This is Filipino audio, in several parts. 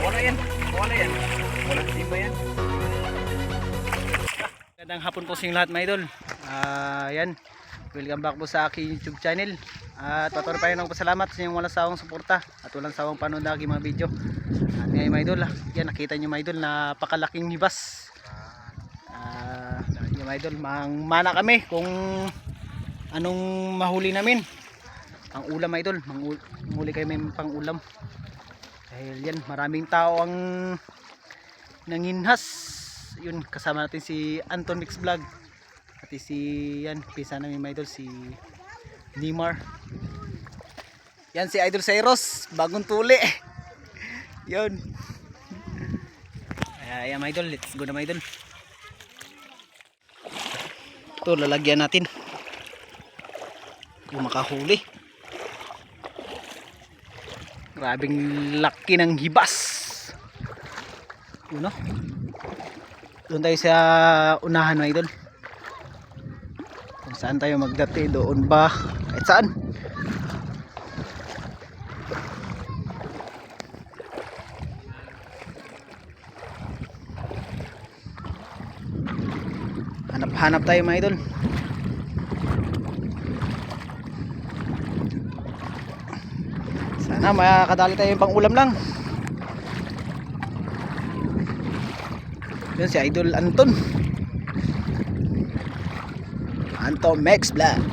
Wala yan. Wala yan. Wala timba yan. Magandang hapon po sa inyong lahat mga idol. Yan. Welcome back po sa aking YouTube channel. At patuloy pa rin ng pasalamat sa inyong walang sawang suporta at walang sawang panood ng aking mga video. At ngayon mga idol, yan nakita nyo mga idol, napakalaking hibas. Yan mga idol, mana kami kung anong mahuli namin. Pang ulam mga idol, manghuli kayo may pang ulam. Dahil yan, maraming tao ang nanginhas. Yun, kasama natin si Anton Mix Vlog. Pati si yan, pisa namin mga idol, si Neymar. Yan si Idol Cyrus, bagong tuli. Yun. Ayan mga idol, let's go na mga idol. Ito lalagyan natin kung makahuli. Grabing laki ng hibas. Yun, no? Doon tayo sa unahan mga idol. Kung saan tayo magdati, doon ba? Kahit saan? Hanap tayo mga idol. Sana makakadali tayo yung pang ulam lang. Yun si Idol Anton Mix Vlog.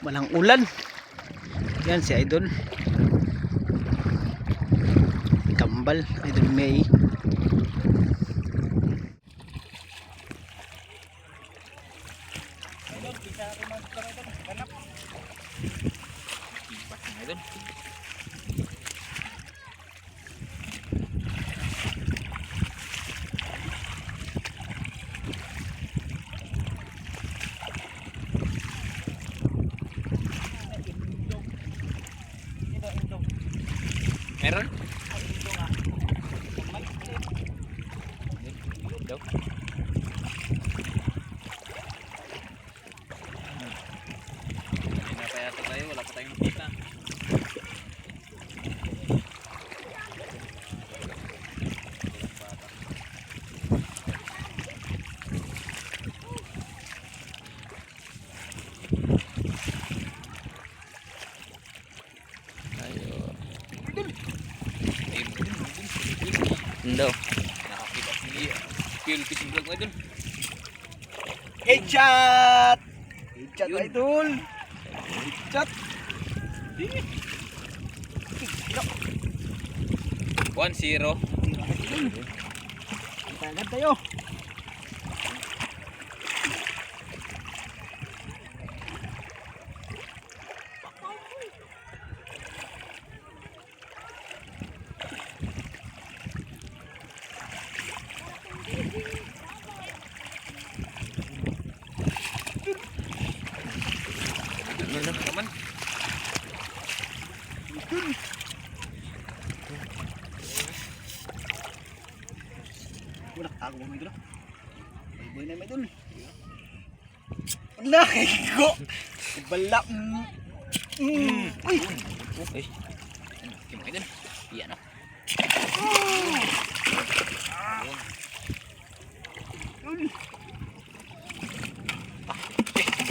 Walang ulan. Yan si Idol Kambal, Idol May. Meron? Wala pa tayong nakita. Indo. Nakakita si Phil Fishing Vlog mo idol. Headshot! Headshot idol! Headshot! 1-0. Agad tayo! Ano naman? Wala tago mo idol. Boy na idol. Wala ko. Bala. Uy. Uy. Kim idol. Iyan oh.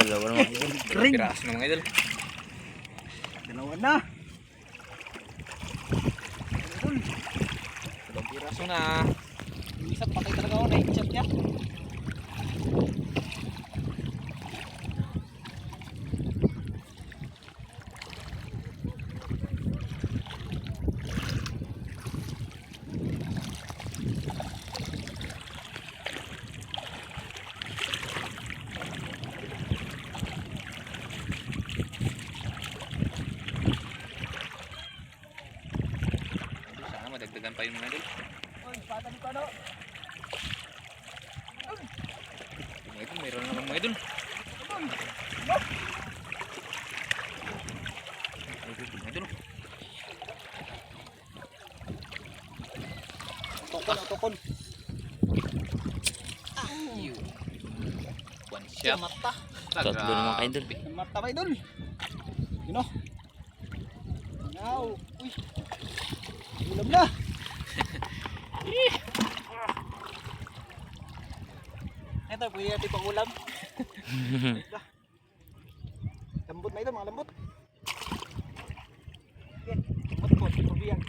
Dalawa naman idol. Ring. Piraso naman idol. Dalawa na. Dalawang piraso na. Yung isa patay talaga ako, na-headshot niya. Sana madagdagan pa yung mga idol. Uy, patay ko ano? Mga idol, mayroon naman mga idol. Idol. Tokon, tokon. Yun. Siya. Mata. Tatlo naman ka idol. Mata ba idol? Yun o. Now. Uy. Ulam na. Ito, pwede natin pang ulam. Lambot na ito, mga lambot. Okay, lambot po, probiyan.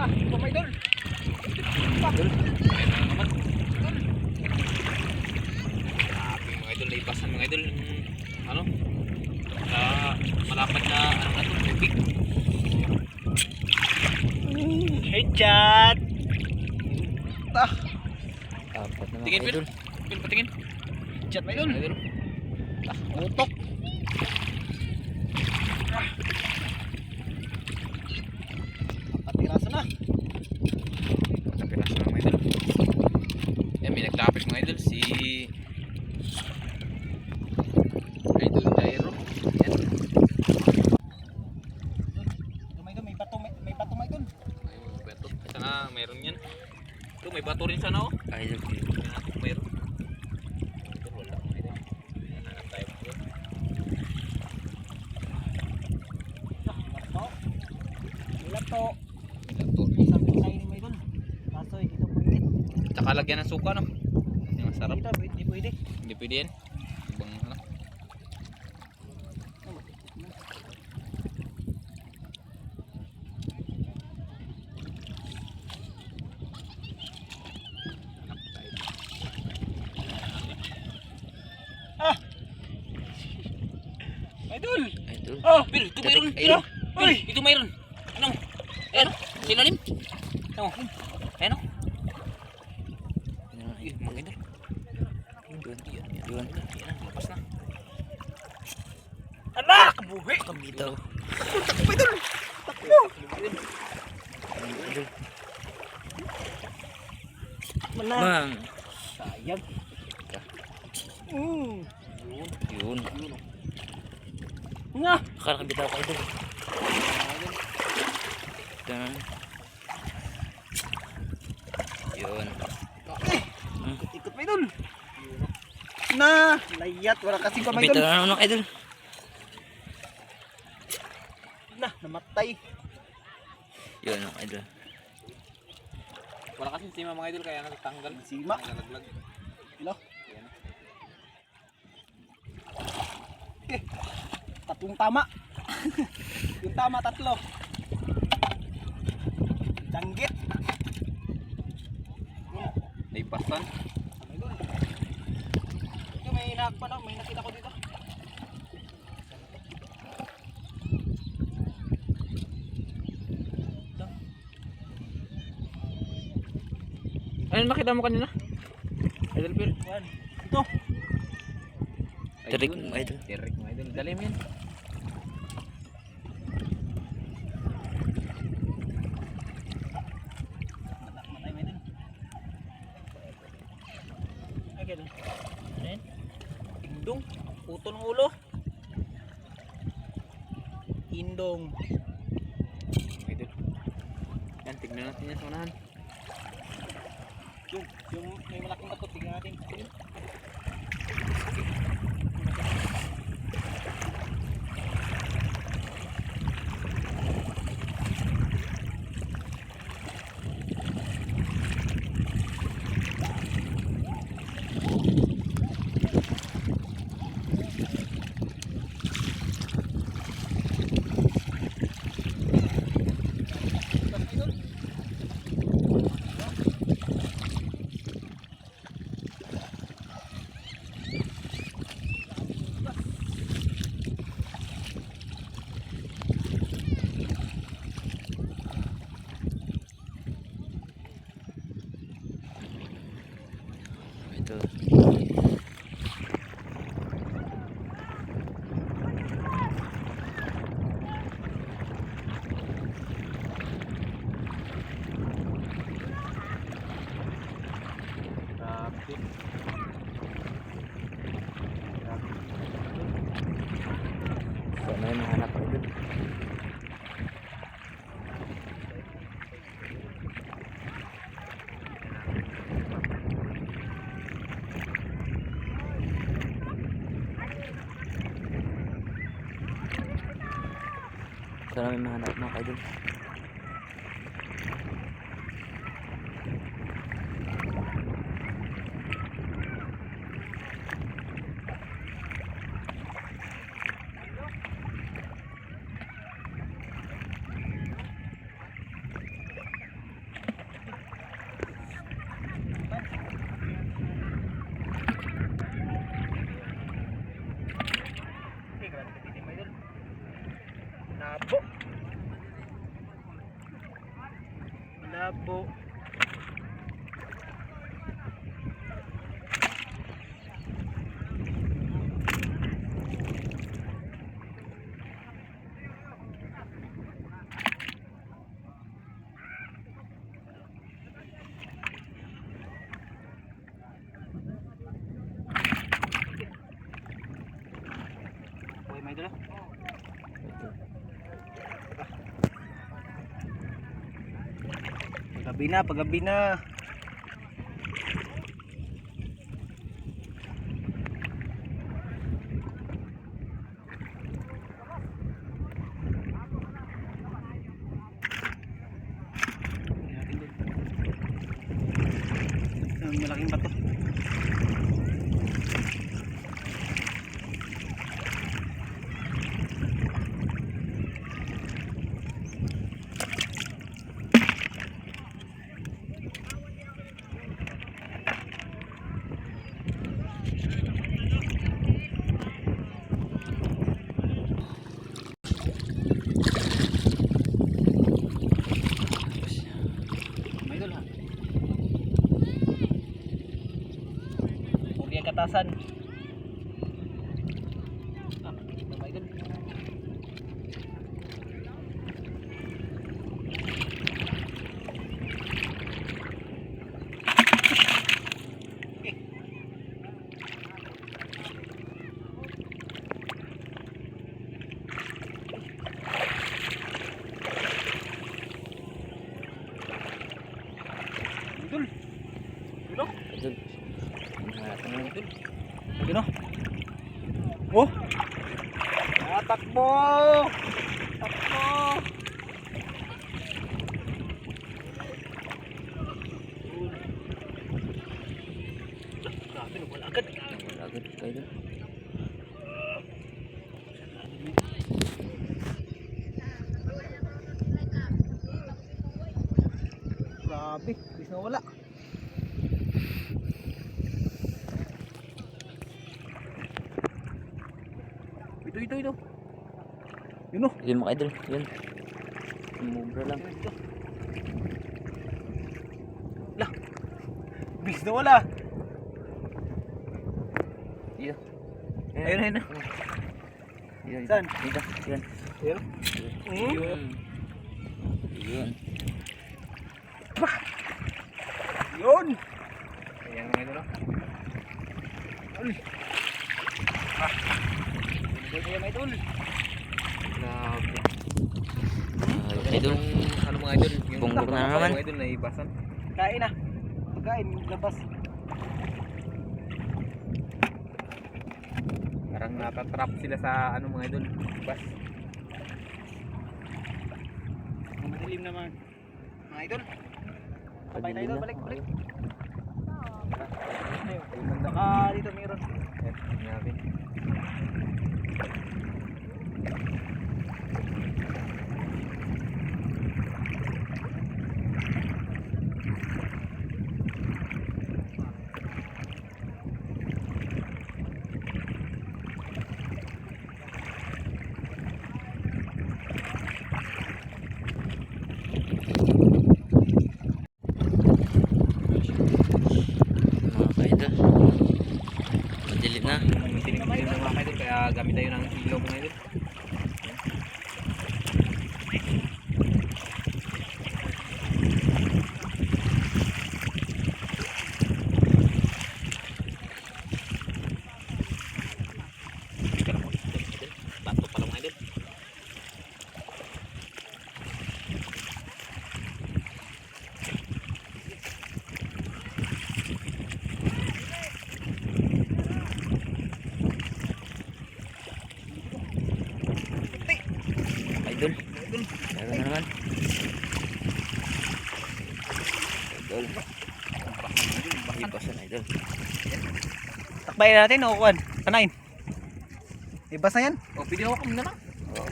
Ah, ito may idol. Idol. Ayan na naman. Grabe mga idol, naipasan mga idol. Ano? Sa malapad na ano na to, tubig. Headshot. Ah, Apat naman Tingin, ka Phil. idol. Phil, patingin. headshot may idol. Idol. Ah, utok. Ah. Patiraso na. Kapiras na mga idol. Yan, may nagtapik mga idol. Si Idol Jairo. Yan. Ito may idol, may bato, may bato may idol. Ayun, bato. Sana mayroon yan. Ito, may bato rin sana oh. Idol. Tingnan natin kung mayroon. Ito, wala mga idol. Hanap tayo mga idol. Ah, bato. May lato. May bato. Sabi sa ini may idol. Kaso ito pwede. Tsaka lagyan ng suka no. Yung masarap. Ito, hindi pwede. Hindi pwede yan. Ibang ano. Hanap tayo. Ah! Idol! Idol. Oh, Bill, ito mayroon. Ayun. Ayun. Bill, ito mayroon. Ano? Ayan o. Silalim. Ano? Ayan o. Ayun, mga idol. Yun. Yan, Yun. yan. Lapas na. Anak! Buhi! Bitaw. Takbo idol! Takbo! Idol. Mana? Bang. Sayang. Yun. Nga! Akala ka bitaw ka idol. Dan. Yun. Ikot pa idol! Na! Layat! Wala kasing pa Bitaw idol! na naman idol. Na! Namatay! Yun idol. Wala kasing sima mga idol kaya natanggal. Sima! Nalaglag. Ilo! Eh! Tatlong tama! Yung tama tatlo! Danggit! Naipasan. Ito may inakpan ako, may nakita ko dito. Ano nakita mo kanina? Idol Bill. Yan. Ito! Tirik mo idol. Tirik mo idol. Dali mo yan. Matay mo din. Ay, ganun. Ano yan? Indong. Puto ng ulo. Indong. Idol. Yan, tignan natin yan sa unahan. Yung may malaking bato, tingnan natin. Sana may mahanap mga idol. Labo. Labo. Uy, may dala. Paggabi na. Ang malaking bato. May idol ha. Puri ang katasan. Ah, may idol. Idol. Idol. Idol. Mahanap na idol. Idol. Oh. Ah, takbo. Takbo. Grabe, wala agad. Wala agad idol. Grabe, bis na wala. Ito. Yun o. Yun mga idol. Yun. Sumubra lang. Lah. Bis na wala. Dito. Ayun. Yun. Saan? Dito. Yun. Ayun. Yun. Yun. Yun. Ayan mga idol. Uy. Ah. Ayan mga idol. Grabe. Idol. Ano mga idol? Yung Bungbok na naman. mga idol na ibasan. Kain na. Pagkain, labas. Parang natatrap sila sa ano mga idol. Ibas. Madilim naman. Mga idol. Sabay tayo idol, balik. Baka dito meron. Grabe. Mga idol. Madilim na. Tinig-tinig ng mga idol kaya gamit tayo ng ilaw mga idol. Bato pala mga idol. idol. Meron na naman. Idol. Ipasan idol. Takbayin natin o kuan. Kanain. Ibas na yan. O, pwede ako kami na lang. Oo.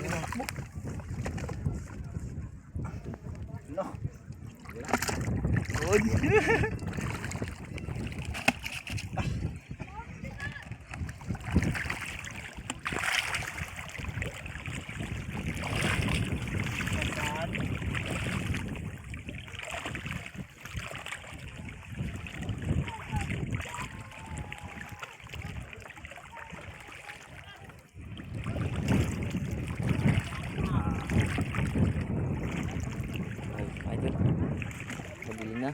No. Good. Ay, idol. Pabili na.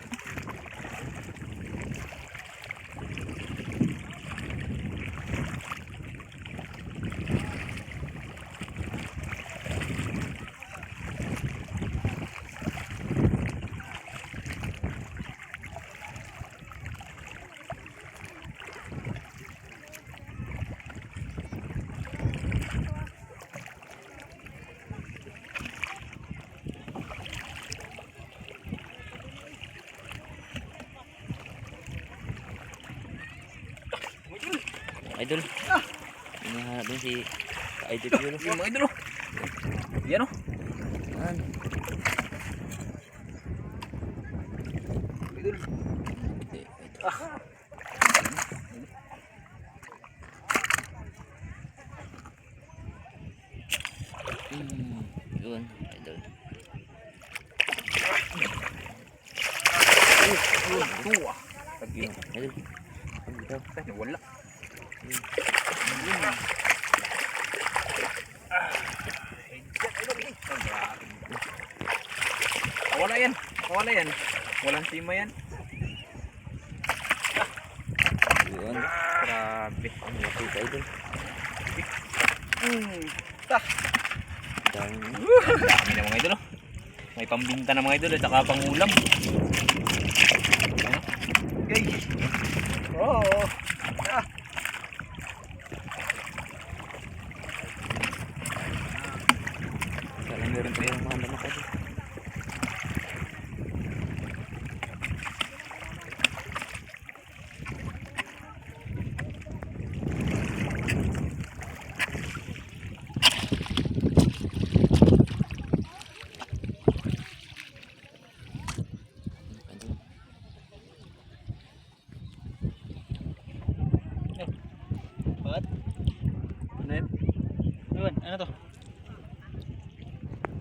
Idol. Hinahanap din si Idol yun. Yung mga idol. Yan o. Yan. Idol. Hindi, idol. Yun, idol. Tuwa. Pag-inom. Idol. Pagkitaw. Ay, wala. Wala yan. Wala yan. Walang sima yan. Yun. Grabe. Ang laki ka idol. Dami na. Dami na mga idol. Oh. May pambinta na mga idol at saka pangulam. Okay. Oh. Kala meron pa yung mga lamok idol. Bakit? Ano yan? Yun, ano to?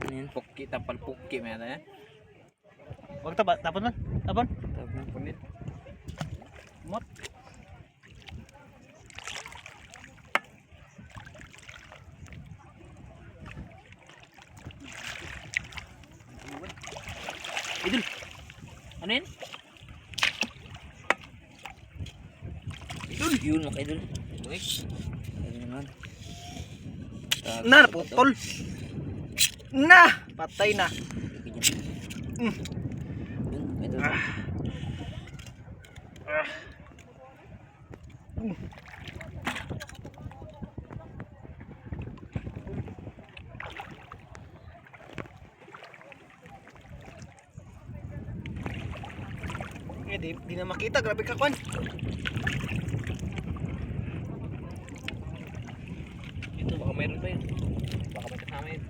Ano yan? Pukki, tapal pukki. May ano yan? Wag taba, tapon man. Tapon. Tawag na. Punit. Mot. Idol. Ano yan? Idol. Yun mga idol. Uy. Ano naman? Tawag. Na, putol. Na, patay na. Yun, idol. Eh, di na makita. Grabe ka, Kwan. Ito, baka mayroon pa yun. Baka may kasama yun.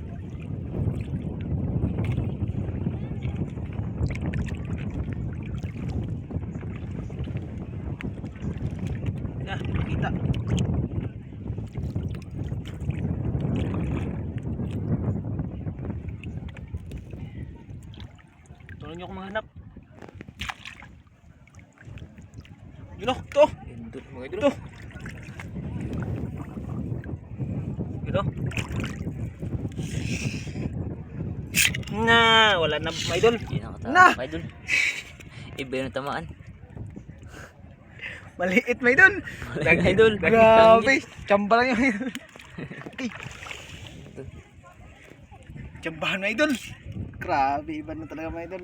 Na, di makita. Tulungan niyo ako maghanap. Yun o, to. Idol, mga idol. Ito. Ito. Na, wala na, my idol. Hindi nakatawa Na! mga idol. Iba yung tamaan. Maliit, my idol. Mga idol. Grabe, tsamba lang yung idol. Okay. Tsambahan, my idol. Grabe, iba na talaga, my idol.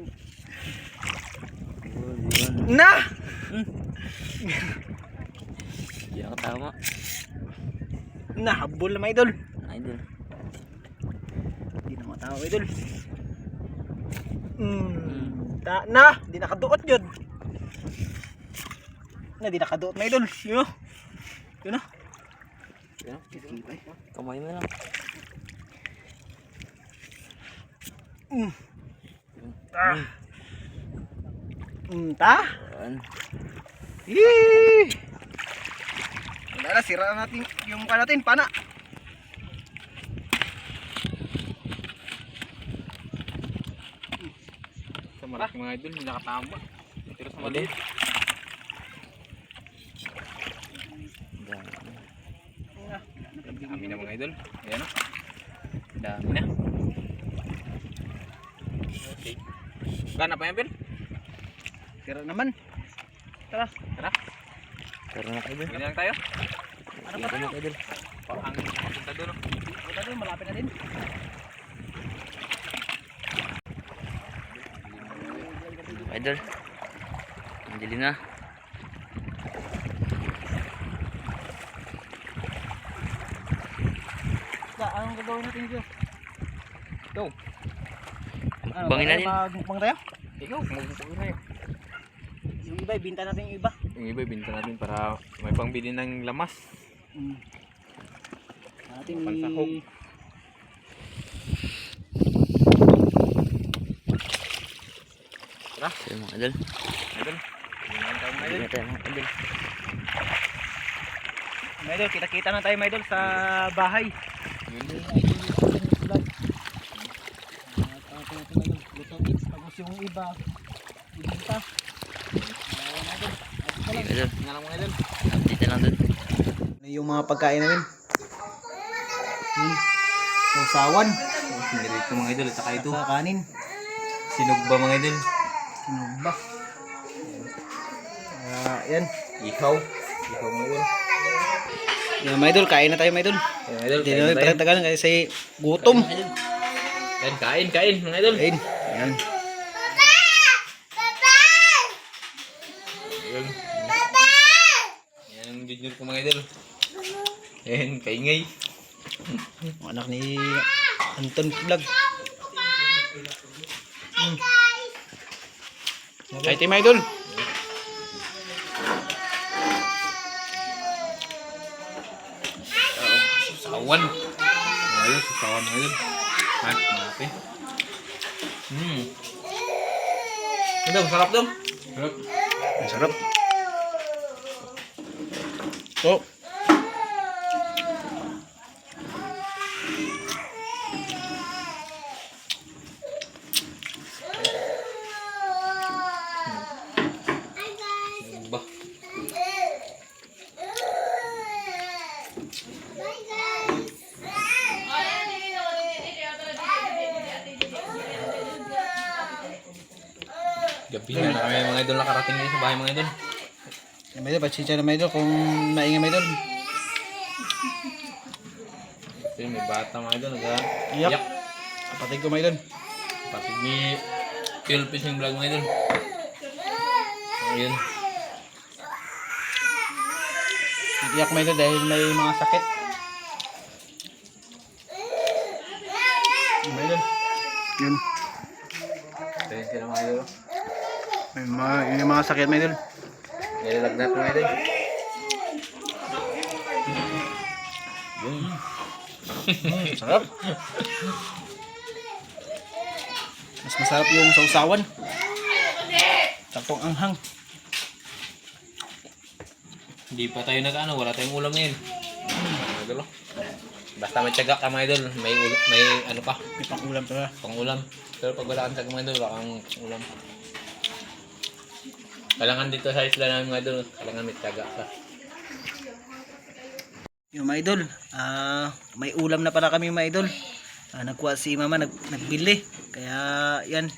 Oh, yun. Na! Hindi nakatama. Nahabol na, my idol. Idol. Hindi na matama. tao idol. Na, di nakaduot yun. Di nakaduot na idol. Yun o. Yun o. Kamay mo lang. Ta? Yan. Yee! Wala na, sira natin yung pa natin, pana. Sa malaki mga idol, hindi nakatama. Pero sa maliit. Dami na mga idol. Ayan o. Dami na. Okay. Gana pa yan, Bill? Sira naman. Tara. Tara. Pero na kayo. Ganyan lang tayo. Ano pa tayo? Ang punta doon. Punta doon, malapit na din. Idol. Ang dilim na. Anong gagawin natin dito? Go. Bangin natin. Magmukbang tayo? Ikaw, magpupuno na yun. Yung iba, ibinta natin yung iba. Yung iba, binta natin para may pangbili ng lamas. Natin Pansahog. Tara. So mga idol. Idol. Ganyan tayo mga Hindi idol. na tayo mga idol. Maidol, kita-kita na tayo Maidol sa bahay. Yun. Tapos yung iba, ibinta. Sige idol. Nga lang mga idol. Update na lang dun. Yung mga pagkain namin. Sausawan. Nilito mga idol. At saka ito. Sa kanin. Sinugba mga idol. Sinugba. Yan. Ihaw. Ihaw mga idol. Yan Maidol, kain na tayo Maidol. Mga idol. Hindi Kain na na tayo. pagtagalan kasi gutom. Yan, kain mga idol. Kain. Yan. Yan. Yan ang junior ko mga idol. Yan, kaingay. Ang anak ni Anton Vlog. Kain tayo Maidol. Sawan. Ayos, sawan mga idol. Ha, mati. Ito, sarap dong. Sarap. Ang sarap. Oh. Ba. Gabi na kami mga idol nakarating din sa bahay mga idol. Yan Maidol, patsitsya na Maidol kung maingay Maidol. Kasi may bata mga idol Iyak. nag-iyak. Kapatid ko Maidol. Pati ni Phil Fishing Vlog mga idol. Ayun. Iyak Maidol dahil may mga sakit. Maidol. Yun. Ayun sila mga idol. May mga sakit Maidol. Nilalagnat mga idol. Yun. Sarap. Mas masarap yung sausawan. Saktong anghang. Hindi pa tayo nag-ano, wala tayong ulam ngayon. Idol. Basta may tiyaga ka mga idol, may ano pa, May pang-ulam to ha. pang ulam. Pero pag wala kang tiyaga mga idol, wala kang ulam. Kailangan dito sa isla namin mga idol, kailangan may tiyaga ka. Yung mga idol, may ulam na pala kami mga idol. Nagkuha si mama, nagbili. Kaya yan,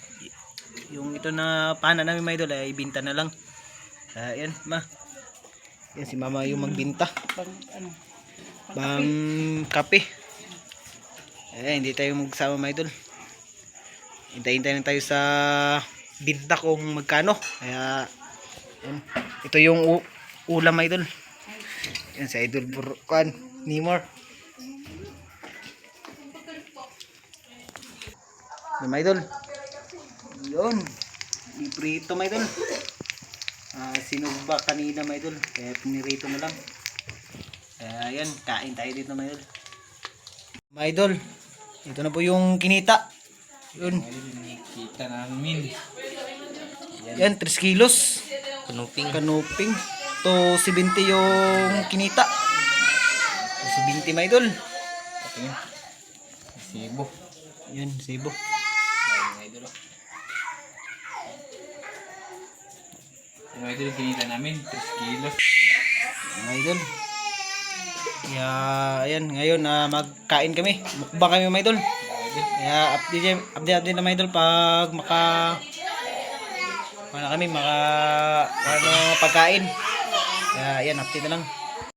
yung ito na pana namin mga idol ay ibinta na lang. Yan ma. Yan si mama yung magbinta. Bang kape. Hindi tayo magsama mga idol. Hintay-hintay lang tayo sa binta kung magkano. Kaya yan. Ito yung ulam mga idol. Yan sa idol Nimor. Yun mga idol. Yun. Iprito mga idol. Sinugba kanina mga idol. Kaya pinirito na lang. Kaya yan, kain tayo dito mga idol. Mga idol, ito na po yung kinita. Yun. Kita namin. Yan, 3 kilos. Kanuping. Kanuping. To 70 yung kinita. To 70 mga idol. Okay. Sibo. Yan, sibo. Ayun mga idol. Yung mga idol, kinita namin. 3 kilos. Mga idol. Kaya, ayan, ngayon magkain kami. Mukbang kami mga idol. Mga idol. Kaya update na mga idol pag pagkain. Kaya ayan, update na lang.